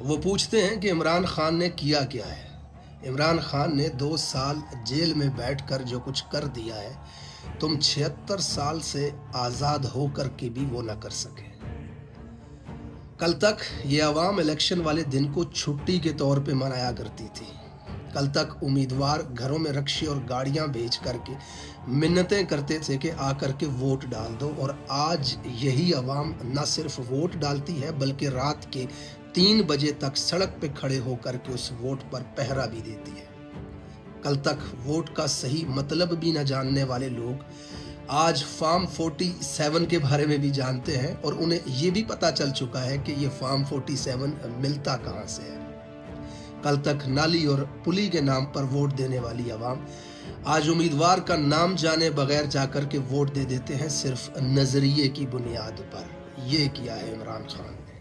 وہ پوچھتے ہیں کہ عمران خان نے کیا کیا ہے۔ عمران خان نے 2 سال جیل میں بیٹھ کر جو کچھ کر دیا ہے، تم 76 سال سے آزاد ہو کر کے بھی وہ نہ کر سکے۔ کل تک یہ عوام الیکشن والے دن کو چھٹی کے طور پہ منایا کرتی تھی۔ کل تک امیدوار گھروں میں رکشے اور گاڑیاں بھیج کر کے منتیں کرتے تھے کہ آ کر کے ووٹ ڈال دو، اور آج یہی عوام نہ صرف ووٹ ڈالتی ہے بلکہ رات کے 3 بجے تک سڑک پہ کھڑے ہو کر کے اس ووٹ پر پہرا بھی دیتی ہے۔ کل تک ووٹ کا صحیح مطلب بھی نہ جاننے والے لوگ آج فارم 47 کے بارے میں بھی جانتے ہیں، اور انہیں یہ بھی پتہ چل چکا ہے کہ یہ فارم 47 ملتا کہاں سے ہے۔ کل تک نالی اور پلی کے نام پر ووٹ دینے والی عوام آج امیدوار کا نام جانے بغیر جا کر کے ووٹ دے دیتے ہیں، صرف نظریے کی بنیاد پر۔ یہ کیا ہے عمران خان نے۔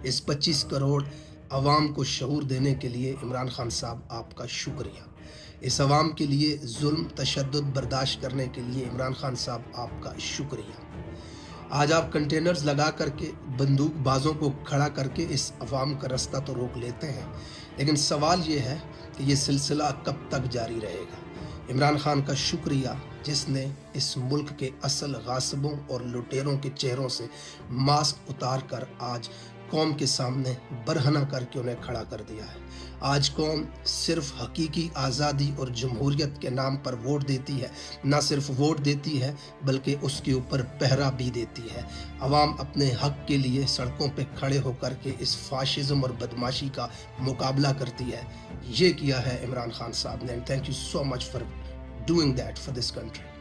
اس 25 کروڑ عوام کو شعور دینے کے لیے عمران خان صاحب آپ کا شکریہ۔ اس عوام کے لیے ظلم تشدد برداشت کرنے کے لیے عمران خان صاحب آپ کا شکریہ۔ آج آپ کنٹینرز لگا کر کے بندوق بازوں کو کھڑا کر کے اس عوام کا رستہ تو روک لیتے ہیں، لیکن سوال یہ ہے کہ یہ سلسلہ کب تک جاری رہے گا۔ عمران خان کا شکریہ جس نے اس ملک کے اصل غاصبوں اور لٹیروں کے چہروں سے ماسک اتار کر آج قوم کے سامنے برہنہ کر کے انہیں کھڑا کر دیا ہے۔ آج قوم صرف حقیقی آزادی اور جمہوریت کے نام پر ووٹ دیتی ہے، نہ صرف ووٹ دیتی ہے بلکہ اس کے اوپر پہرا بھی دیتی ہے۔ عوام اپنے حق کے لیے سڑکوں پہ کھڑے ہو کر کے اس فاشزم اور بدماشی کا مقابلہ کرتی ہے۔ یہ کیا ہے عمران خان صاحب نے، and thank you so much for doing that for this country.